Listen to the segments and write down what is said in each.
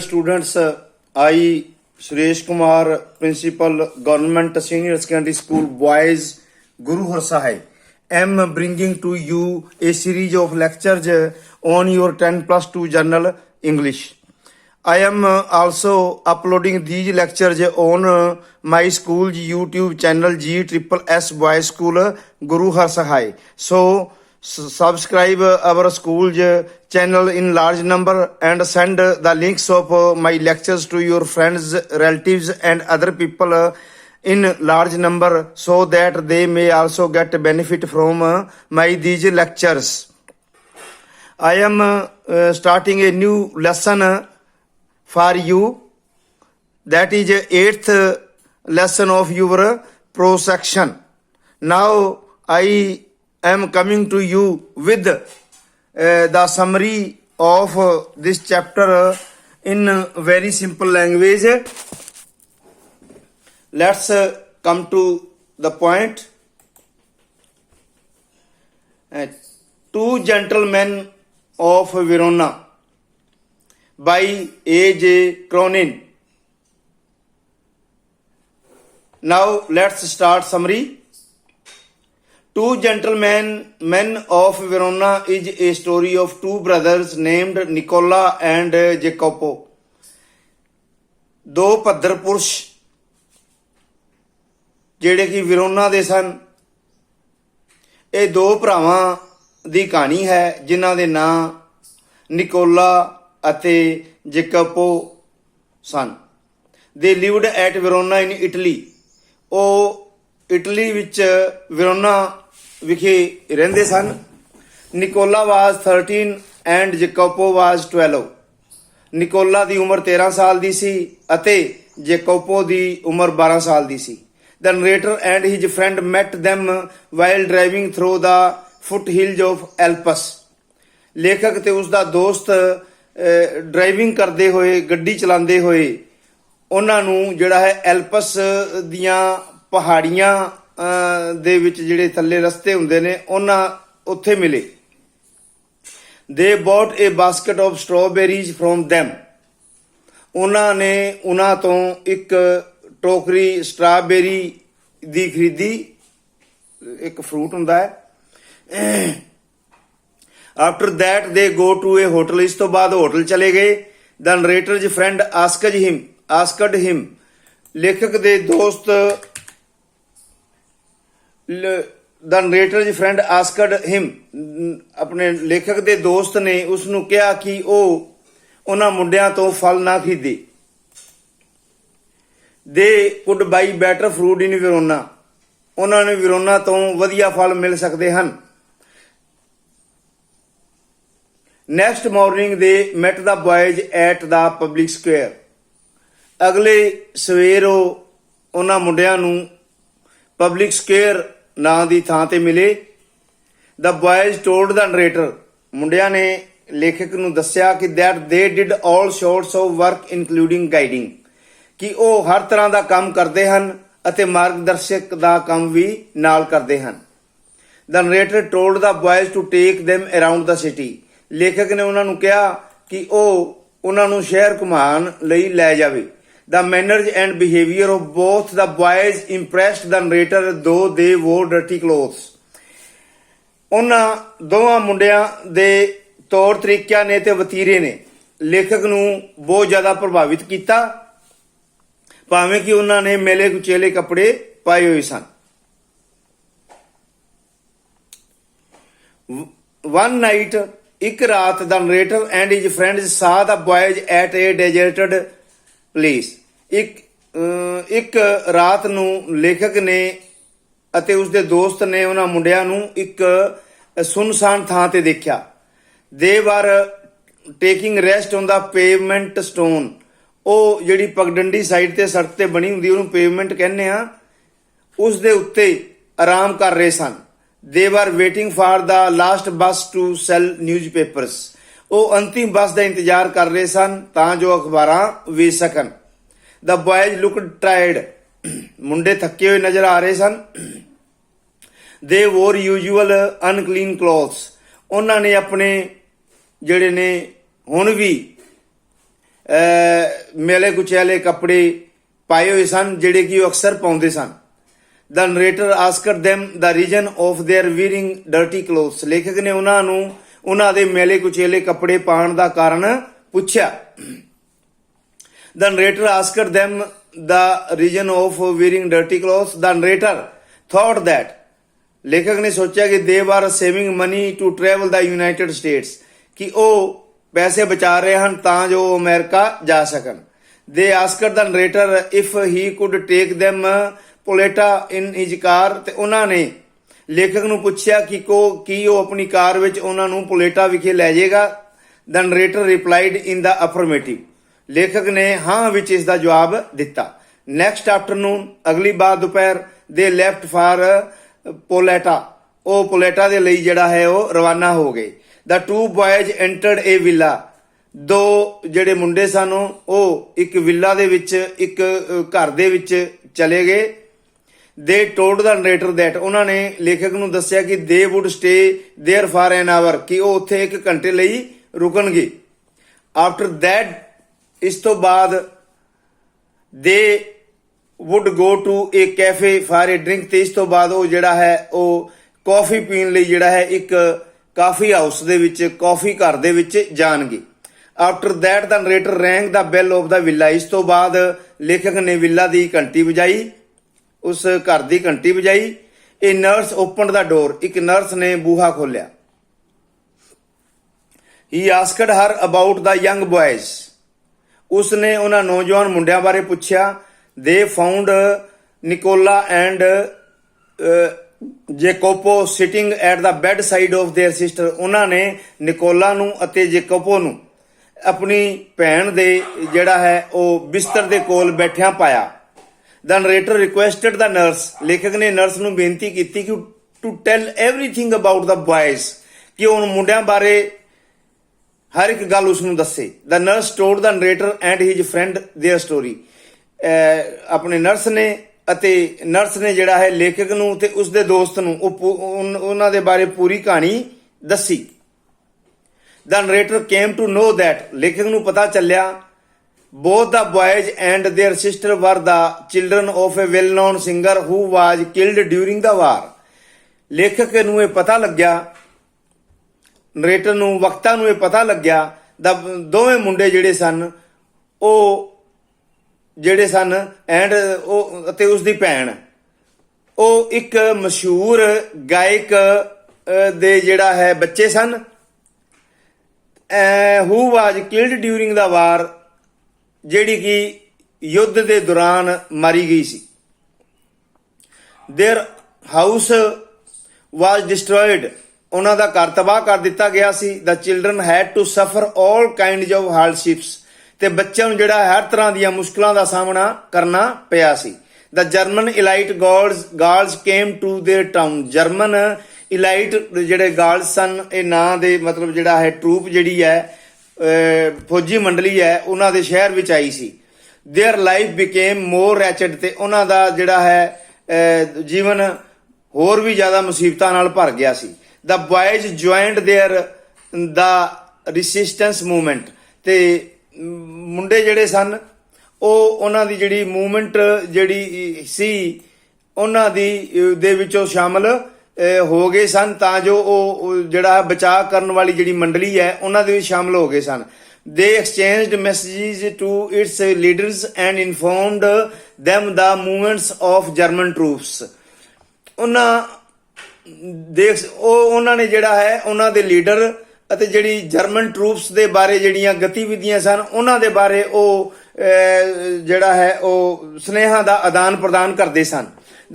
Students, I Suresh Kumar, Principal, Government Senior Secondary School, Boys, Guru Har Sahai, am bringing to you a series of lectures on your 10 plus 2 journal English. I am also uploading these lectures on my school's YouTube channel GSSS Boys School Guru Har Sahai. So subscribe our school's channel in large number and send the links of my lectures to your friends, relatives and other people in large number so that they may also get benefit from my these lectures. I am starting a new lesson for you, that is 8th lesson of your pro section. Now I am coming to you with the summary of this chapter in very simple language. Let's come to the point. Two Gentlemen of Verona by A.J. Cronin. Now let's start summary. Two Gentlemen Men of Verona is a story of two brothers named Nicola and Jacopo. ਦੋ ਭੱਦਰ ਪੁਰਸ਼ ਜਿਹੜੇ ਕਿ ਵਿਰੋਨਾ ਦੇ ਸਨ। ਇਹ ਦੋ ਭਰਾਵਾਂ ਦੀ ਕਹਾਣੀ ਹੈ ਜਿਨ੍ਹਾਂ ਦੇ ਨਾਂ ਨਿਕੋਲਾ ਅਤੇ ਜੈਕੋਪੋ ਸਨ। ਦੇ ਲਿਵਡ ਐਟ ਵਿਰੋਨਾ ਇਨ ਇਟਲੀ। ਉਹ ਇਟਲੀ ਵਿੱਚ ਵਿਰੋਨਾ ਵਿਖੇ ਰਹਿੰਦੇ ਸਨ। Nikola was 13 and ਜੈਕੋਪੋ was 12। Nikola ਦੀ ਉਮਰ 13 ਸਾਲ ਦੀ ਸੀ ਅਤੇ ਜੈਕੋਪੋ ਦੀ ਉਮਰ 12 ਸਾਲ ਦੀ ਸੀ। The narrator and his friend met them while driving through the foothills of Alps. ਲੇਖਕ ਤੇ ਉਸ ਦਾ ਦੋਸਤ ਡਰਾਈਵਿੰਗ ਕਰਦੇ ਹੋਏ, ਗੱਡੀ ਚਲਾਉਂਦੇ ਹੋਏ ਉਹਨਾਂ ਨੂੰ ਜਿਹੜਾ ਹੈ ਐਲਪਸ ਦੀਆਂ ਪਹਾੜੀਆਂ ਦੇ ਵਿੱਚ ਜਿਹੜੇ ਥੱਲੇ ਰਸਤੇ ਹੁੰਦੇ ਨੇ ਉਹਨਾਂ ਉੱਥੇ ਮਿਲੇ। They bought a basket of strawberries from them. ਉਹਨਾਂ ਨੇ ਉਹਨਾਂ ਤੋਂ ਇੱਕ ਟੋਕਰੀ ਸਟ੍ਰਾਬੇਰੀ ਦੀ ਖਰੀਦੀ। ਇੱਕ ਫਰੂਟ ਹੁੰਦਾ ਹੈ। ਆਫਟਰ ਦੈਟ ਦੇ ਗੋ ਟੂ ਏ ਹੋਟਲ। ਇਸ ਤੋਂ ਬਾਅਦ ਹੋਟਲ ਚਲੇ ਗਏ। ਦ ਨਰੇਟਰਜ਼ ਫਰੈਂਡ ਆਸਕਡ ਹਿਮ। ਲੇਖਕ ਦੇ ਦੋਸਤ ਦ ਨਰੇਟਰਜ਼ ਫਰੈਂਡ ਆਸਕਡ ਹਿਮ। ਆਪਣੇ ਲੇਖਕ ਦੇ ਦੋਸਤ ਨੇ ਉਸ ਨੂੰ ਕਿਹਾ ਕਿ ਉਹ ਉਹਨਾਂ ਮੁੰਡਿਆਂ ਤੋਂ ਫਲ ਨਾ ਖਰੀਦੇ। They could buy better fruit in Verona. ਉਹਨਾਂ ਨੂੰ ਵਿਰੋਨਾ ਤੋਂ ਵਧੀਆ ਫਲ ਮਿਲ ਸਕਦੇ ਹਨ। Next morning they met the boys at the public square. ਅਗਲੇ ਸਵੇਰ ਉਹਨਾਂ ਮੁੰਡਿਆਂ ਨੂੰ ਪਬਲਿਕ ਸਕੁਏਅਰ ਨਾਂ ਦੀ ਥਾਂ ਤੇ ਮਿਲੇ। ਦਾ ਬॉयਜ਼ ਟੋਲਡ ਦਾ ਨਰੇਟਰ। ਮੁੰਡਿਆਂ ਨੇ ਲੇਖਕ ਨੂੰ ਦੱਸਿਆ ਕਿ ਦੈਟ ਦੇ did all sorts of work including guiding, ਕਿ ਉਹ ਹਰ ਤਰ੍ਹਾਂ ਦਾ ਕੰਮ ਕਰਦੇ ਹਨ ਅਤੇ ਮਾਰਗਦਰਸ਼ਕ ਦਾ ਕੰਮ ਵੀ ਨਾਲ ਕਰਦੇ ਹਨ। The narrator told the boys to take them around the city. ਲੇਖਕ ਨੇ ਉਹਨਾਂ ਨੂੰ ਕਿਹਾ ਕਿ ਉਹ ਉਹਨਾਂ ਨੂੰ ਸ਼ਹਿਰ ਘੁਮਾਉਣ ਲਈ ਲੈ ਜਾਵੇ। The manners and behaviour of both the boys impressed the narrator though they war dirty clothes. ਉਹਨਾਂ ਦੋਵਾਂ ਮੁੰਡਿਆਂ ਦੇ ਤੌਰ ਤਰੀਕਿਆਂ ਨੇ ਤੇ ਵਤੀਰੇ ਨੇ ਲੇਖਕ ਨੂੰ ਬਹੁਤ ਜ਼ਿਆਦਾ ਪ੍ਰਭਾਵਿਤ ਕੀਤਾ, ਭਾਵੇਂ ਕਿ ਉਹਨਾਂ ਨੇ ਮੇਲੇ ਕੁਚੇਲੇ ਕੱਪੜੇ ਪਾਏ ਹੋਏ ਸਨ। ਵਨ ਨਾਈਟ, ਇੱਕ ਰਾਤ, ਦ ਨਰੇਟਰ ਐਂਡ ਹਿਜ ਫਰੈਂਡਸ ਸਾ ਦ ਬॉयਜ਼ ਐਟ ਏ ਡੈਜ਼ਰਟਡ ਪਲੇਸ। ਇੱਕ ਰਾਤ ਨੂੰ ਲੇਖਕ ਨੇ ਅਤੇ ਉਸਦੇ ਦੋਸਤ ਨੇ ਉਹਨਾਂ ਮੁੰਡਿਆਂ ਨੂੰ ਇੱਕ ਸੁਨਸਾਨ ਥਾਂ ਤੇ ਦੇਖਿਆ। They were taking rest on the pavement stone. ਉਹ ਜਿਹੜੀ ਪਗਡੰਡੀ ਸਾਈਡ ਤੇ ਸੜਕ ਤੇ ਬਣੀ ਹੁੰਦੀ ਉਹਨੂੰ ਪੇਵਮੈਂਟ ਕਹਿੰਦੇ ਆ, ਉਸ ਦੇ ਉੱਤੇ ਆਰਾਮ ਕਰ ਰਹੇ ਸਨ। They were waiting for the last bus to sell newspapers. ਉਹ ਅੰਤਿਮ ਬੱਸ ਦਾ ਇੰਤਜ਼ਾਰ ਕਰ ਰਹੇ ਸਨ ਤਾਂ ਜੋ ਅਖਬਾਰਾਂ ਵੇਚ ਸਕਣ। ਦ ਬॉयਜ਼ ਲੁਕਡ ਟਾਇਰਡ। ਮੁੰਡੇ ਥੱਕੇ ਹੋਏ ਨਜ਼ਰ ਆ ਰਹੇ ਸਨ। ਦੇ ਵੋਰ ਯੂਜੂਅਲ ਅਨਕਲੀਨ ਕਲੋਥਸ। ਉਹਨਾਂ ਨੇ ਆਪਣੇ ਜਿਹੜੇ ਨੇ ਹੁਣ ਵੀ मेले कुचैले कपड़े पाए हुए सन ਜਿਹੜੇ ਕਿ ਉਹ ਅਕਸਰ ਪਾਉਂਦੇ ਸਨ। The narrator asked them the reason of their wearing dirty clothes. ਲੇਖਕ ਨੇ ਉਹਨਾਂ ਨੂੰ ਉਹਨਾਂ ਦੇ ਮੇਲੇ ਕੁਚੇਲੇ ਕੱਪੜੇ ਪਾਉਣ ਦਾ ਕਾਰਨ ਪੁੱਛਿਆ। The narrator asked them the reason of wearing dirty clothes. The narrator thought that ਲੇਖਕ ਨੇ ਸੋਚਿਆ ਕਿ they were saving money to travel the United States, ਕਿ ਉਹ ਪੈਸੇ ਬਚਾ ਰਹੇ ਹਨ ਤਾਂ ਜੋ ਅਮਰੀਕਾ ਜਾ ਸਕਣ। They asked the narrator if he could take them Poletta in his car, ਤੇ ਉਹਨਾਂ ਨੇ ਲੇਖਕ ਨੂੰ ਪੁੱਛਿਆ ਕਿ ਕੀ ਉਹ ਆਪਣੀ ਕਾਰ ਵਿੱਚ ਉਹਨਾਂ ਨੂੰ ਪੋਲੇਟਾ ਵਿਖੇ ਲੈ ਜਾਏਗਾ। The narrator replied in the affirmative. ਲੇਖਕ ਨੇ ਹਾਂ ਵਿੱਚ ਇਸ ਦਾ ਜਵਾਬ ਦਿੱਤਾ। Next afternoon, ਅਗਲੀ ਬਾਰ ਦੁਪਹਿਰ they left for Poletta, ਉਹ ਪੋਲੇਟਾ ਦੇ ਲਈ ਜਿਹੜਾ ਹੈ ਉਹ ਰਵਾਨਾ ਹੋ ਗਏ। The two boys entered a villa. ਦੋ ਜਿਹੜੇ ਮੁੰਡੇ ਸਨ ਉਹ ਇੱਕ ਵਿਲਾ ਦੇ ਵਿੱਚ ਇੱਕ ਘਰ ਦੇ ਵਿੱਚ ਚਲੇ ਗਏ। They told the narrator that, ਉਹਨਾਂ ਨੇ ਲੇਖਕ ਨੂੰ ਦੱਸਿਆ ਕਿ they would stay there for an hour, ਕਿ ਉਹ ਉੱਥੇ 1 ਘੰਟੇ ਲਈ ਰੁਕਣਗੇ। After that, ਇਸ ਤੋਂ ਬਾਅਦ they would go to a cafe for a drink, ਤੇ ਇਸ ਤੋਂ ਬਾਅਦ ਉਹ ਜਿਹੜਾ ਹੈ ਉਹ ਕੌਫੀ ਪੀਣ ਲਈ ਜਿਹੜਾ ਹੈ ਇੱਕ ਕਾਫੀ ਹਾਊਸ ਦੇ ਵਿੱਚ ਕੌਫੀ ਘਰ ਦੇ ਵਿੱਚ ਜਾਣਗੇ। After that, the narrator rang the bell of the villa. ਇਸ ਤੋਂ ਬਾਅਦ ਲੇਖਕ ਨੇ ਵਿਲਾ ਦੀ ਘੰਟੀ ਵਜਾਈ, ਉਸ ਘਰ ਦੀ ਘੰਟੀ ਵਜਾਈ। A nurse opened the door, ਇੱਕ ਨਰਸ ਨੇ ਬੂਹਾ ਖੋਲਿਆ। He asked her about the young boys. ਉਸ ਨੇ ਉਹਨਾਂ ਨੌਜਵਾਨ ਮੁੰਡਿਆਂ ਬਾਰੇ ਪੁੱਛਿਆ। They found Nicola and Jacopo sitting at the bedside of their sister. ਉਹਨਾਂ ਨੇ ਨਿਕੋਲਾ ਨੂੰ ਅਤੇ ਜੇਕੋਪੋ ਨੂੰ ਆਪਣੀ ਭੈਣ ਦੇ ਜਿਹੜਾ ਹੈ ਉਹ ਬਿਸਤਰ ਦੇ ਕੋਲ ਬੈਠਿਆਂ ਪਾਇਆ। The narrator requested the nurse. ਲੇਖਕ ਨੇ ਨਰਸ ਨੂੰ ਬੇਨਤੀ ਕੀਤੀ ਕਿ to tell everything about the boys, ਕਿ ਉਹ ਮੁੰਡਿਆਂ ਬਾਰੇ ਹਰ ਇੱਕ ਗੱਲ ਉਸ ਨੂੰ ਦੱਸੇ। The nurse told the narrator and his friend their story. ਆਪਣੇ ਨਰਸ ਨੇ ਅਤੇ ਨਰਸ ਨੇ ਜਿਹੜਾ ਹੈ ਲੇਖਕ ਨੂੰ ਤੇ ਉਸਦੇ ਦੋਸਤ ਨੂੰ ਉਹਨਾਂ ਦੇ ਬਾਰੇ ਪੂਰੀ ਕਹਾਣੀ ਦੱਸੀ। The narrator came to know that, ਲੇਖਕ ਨੂੰ ਪਤਾ ਚੱਲਿਆ both the boys and their sister were the children of a well-known singer who was killed during the war. ਲੇਖਕ ਨੂੰ ਇਹ ਪਤਾ ਲੱਗਿਆ, ਨਰੇਟਰ ਨੂੰ ਵਕਤਾ ਨੂੰ ਇਹ ਪਤਾ ਲੱਗਿਆ ਦੋਵੇਂ ਮੁੰਡੇ ਜਿਹੜੇ ਸਨ ਉਹ ਜਿਹੜੇ ਸਨ ਐਂਡ ਉਹ ਅਤੇ ਉਸ ਦੀ ਭੈਣ ਉਹ ਇੱਕ ਮਸ਼ਹੂਰ ਗਾਇਕ ਦੇ ਜਿਹੜਾ ਹੈ ਬੱਚੇ ਸਨ। who was killed during the war, ਜਿਹੜੀ ਕਿ ਯੁੱਧ ਦੇ ਦੌਰਾਨ ਮਾਰੀ ਗਈ ਸੀ। their house was destroyed, ਉਹਨਾਂ ਦਾ ਘਰ ਤਬਾਹ ਕਰ ਦਿੱਤਾ ਗਿਆ ਸੀ। the children had to suffer all kinds of hardships, ਤੇ ਬੱਚਿਆਂ ਨੂੰ ਜਿਹੜਾ ਹਰ ਤਰ੍ਹਾਂ ਦੀਆਂ ਮੁਸ਼ਕਲਾਂ ਦਾ ਸਾਹਮਣਾ ਕਰਨਾ ਪਿਆ ਸੀ। the German elite guards came to their town. German elite ਜਿਹੜੇ ਗਾਰਡ ਸਨ, ਇਹ ਨਾਂ ਦੇ ਮਤਲਬ ਜਿਹੜਾ ਹੈ ਟਰੂਪ ਜਿਹੜੀ ਹੈ ਫੌਜੀ ਮੰਡਲੀ ਹੈ ਉਹਨਾਂ ਦੇ ਸ਼ਹਿਰ ਵਿੱਚ ਆਈ ਸੀ। their life became more wretched, ਤੇ ਉਹਨਾਂ ਦਾ ਜਿਹੜਾ ਹੈ ਜੀਵਨ ਹੋਰ ਵੀ ਜ਼ਿਆਦਾ ਮੁਸੀਬਤਾਂ ਨਾਲ ਭਰ ਗਿਆ ਸੀ। the boys joined the resistance movement, ਤੇ ਮੁੰਡੇ ਜਿਹੜੇ ਸਨ ਉਹ ਉਹਨਾਂ ਦੀ ਜਿਹੜੀ ਮੂਵਮੈਂਟ ਜਿਹੜੀ ਸੀ ਉਹਨਾਂ ਦੇ ਵਿੱਚੋਂ ਸ਼ਾਮਲ ਹੋ ਗਏ ਸਨ ਤਾਂ ਜੋ ਉਹ ਜਿਹੜਾ ਬਚਾਅ ਕਰਨ ਵਾਲੀ ਜਿਹੜੀ ਮੰਡਲੀ ਹੈ ਉਹਨਾਂ ਦੇ ਵਿੱਚ ਸ਼ਾਮਲ ਹੋ ਗਏ ਸਨ। they exchanged messages to its leaders and informed them the movements of German troops. ਉਹਨਾਂ ਨੇ ਜਿਹੜਾ ਹੈ ਉਹਨਾਂ ਦੇ ਲੀਡਰ ਅਤੇ ਜਿਹੜੀ ਜਰਮਨ ਟਰੂਪਸ ਦੇ ਬਾਰੇ ਜਿਹੜੀਆਂ ਗਤੀਵਿਧੀਆਂ ਸਨ ਉਹਨਾਂ ਦੇ ਬਾਰੇ ਉਹ ਜਿਹੜਾ ਹੈ ਉਹ ਸੁਨੇਹਾ ਦਾ ਆਦਾਨ ਪ੍ਰਦਾਨ ਕਰਦੇ ਸਨ।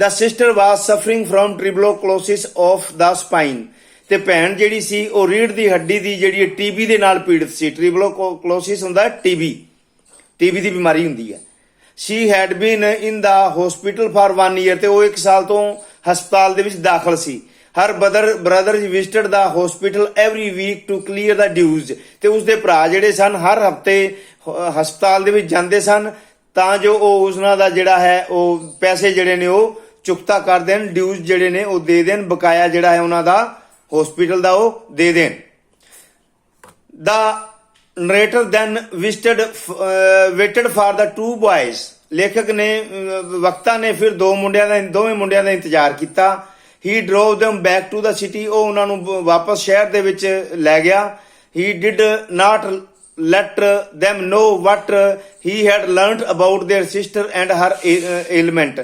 The sister was suffering from tuberculosis of the spine, ਤੇ ਭੈਣ ਜਿਹੜੀ ਸੀ ਉਹ ਰੀੜ੍ਹ ਦੀ ਹੱਡੀ ਦੀ ਜਿਹੜੀ ਟੀਬੀ ਦੇ ਨਾਲ ਪੀੜਤ ਸੀ। tuberculosis ਹੁੰਦਾ ਟੀਬੀ ਦੀ ਬਿਮਾਰੀ ਹੁੰਦੀ ਹੈ। she had been in the hospital for 1 year, ਤੇ ਉਹ 1 ਸਾਲ ਤੋਂ ਹਸਪਤਾਲ ਦੇ ਵਿੱਚ ਦਾਖਲ ਸੀ। her brother visited the hospital every week to clear the dues, ਤੇ ਉਸਦੇ ਭਰਾ ਜਿਹੜੇ ਸਨ ਹਰ ਹਫਤੇ ਹਸਪਤਾਲ ਦੇ ਵਿੱਚ ਜਾਂਦੇ ਸਨ ਤਾਂ ਜੋ ਉਹ ਉਸਨਾਂ ਦਾ ਜਿਹੜਾ ਹੈ ਉਹ ਪੈਸੇ ਜਿਹੜੇ ਨੇ ਉਹ ਚੁਕਤਾ ਕਰ ਦੇਣ, ਡਿਊਜ਼ ਜਿਹੜੇ ਨੇ ਉਹ ਦੇ ਦੇਣ, ਬਕਾਇਆ ਜਿਹੜਾ ਹੈ ਉਹਨਾਂ ਦਾ ਹਸਪੀਟਲ ਦਾ ਉਹ ਦੇ ਦੇਣ। The narrator then waited for the two boys. ਲੇਖਕ ਨੇ ਵਕਤਾ ਨੇ ਫਿਰ ਦੋਵੇਂ ਮੁੰਡਿਆਂ ਦਾ ਇੰਤਜ਼ਾਰ ਕੀਤਾ। He drove them back to the city. ਉਹ ਉਹਨਾਂ ਨੂੰ ਵਾਪਸ ਸ਼ਹਿਰ ਦੇ ਵਿੱਚ ਲੈ ਗਿਆ। He did not let them know what he had learnt about their sister and her ailment।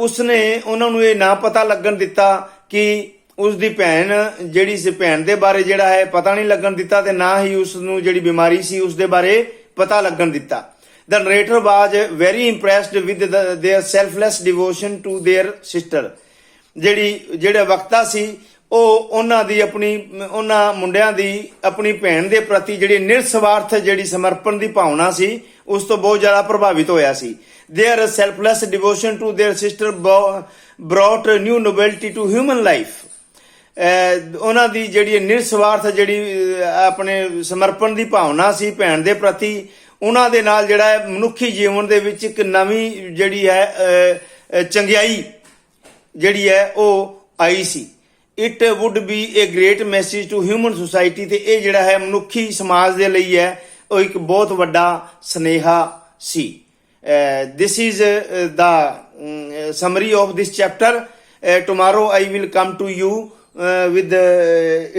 ਉਸਨੇ ਉਹਨਾਂ ਨੂੰ ਇਹ ਨਾ ਪਤਾ ਲੱਗਣ ਦਿੱਤਾ ਕਿ ਉਸ ਦੀ ਭੈਣ ਜਿਹੜੀ ਸੀ, ਭੈਣ ਦੇ ਬਾਰੇ ਜਿਹੜਾ ਹੈ ਪਤਾ ਨਹੀਂ ਲੱਗਣ ਦਿੱਤਾ, ਤੇ ਨਾ ਹੀ ਉਸ ਨੂੰ ਜਿਹੜੀ ਬਿਮਾਰੀ ਸੀ ਉਸ ਦੇ ਬਾਰੇ ਪਤਾ ਲੱਗਣ ਦਿੱਤਾ। The narrator was very impressed with their selfless devotion to their sister। ਜਿਹੜਾ ਵਕਤਾ ਸੀ ਉਹ ਉਹਨਾਂ ਮੁੰਡਿਆਂ ਦੀ ਆਪਣੀ ਭੈਣ ਦੇ ਪ੍ਰਤੀ ਜਿਹੜੀ ਨਿਰਸਵਾਰਥ ਜਿਹੜੀ ਸਮਰਪਣ ਦੀ ਭਾਵਨਾ ਸੀ ਉਸ ਤੋਂ ਬਹੁਤ ਜ਼ਿਆਦਾ ਪ੍ਰਭਾਵਿਤ ਹੋਇਆ ਸੀ। Their selfless devotion to their sister brought new novelty to human life। ਉਹਨਾਂ ਦੀ ਜਿਹੜੀ ਨਿਰਸਵਾਰਥ ਜਿਹੜੀ ਆਪਣੇ ਸਮਰਪਣ ਦੀ ਭਾਵਨਾ ਸੀ ਭੈਣ ਦੇ ਪ੍ਰਤੀ, ਉਹਨਾਂ ਦੇ ਨਾਲ ਜਿਹੜਾ ਹੈ ਮਨੁੱਖੀ ਜੀਵਨ ਦੇ ਵਿੱਚ ਇੱਕ ਨਵੀਂ ਜਿਹੜੀ ਹੈ ਚੰਗਿਆਈ ਜਿਹੜੀ ਹੈ ਉਹ ਆਈ ਸੀ। It would be a great message to human society. ਤੇ ਇਹ ਜਿਹੜਾ ਹੈ ਮਨੁੱਖੀ ਸਮਾਜ ਦੇ ਲਈ ਹੈ ਉਹ ਇੱਕ ਬਹੁਤ ਵੱਡਾ ਸੁਨੇਹਾ ਸੀ। This is the summary of this chapter. Tomorrow I will come to you with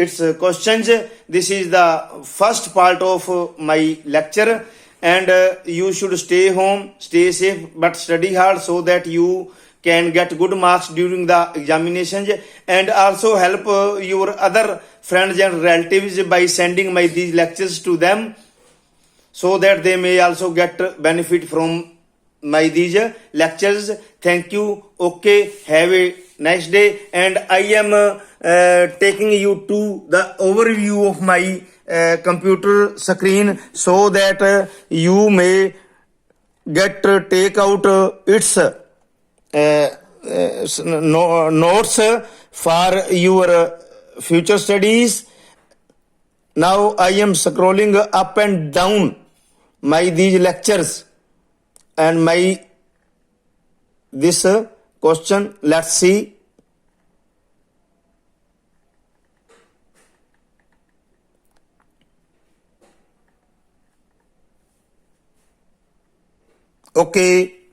its questions. This is the first part of my lecture, and you should stay home, stay safe, but study hard so that you can get good marks during the examinations, and also help your other friends and relatives by sending these lectures to them so that they may also get benefit from these lectures. Thank you. Okay, have a nice day. And I am taking you to the overview of my computer screen so that you may take out its notes for your future studies. Now I am scrolling up and down these lectures and this question. Let's see. Okay.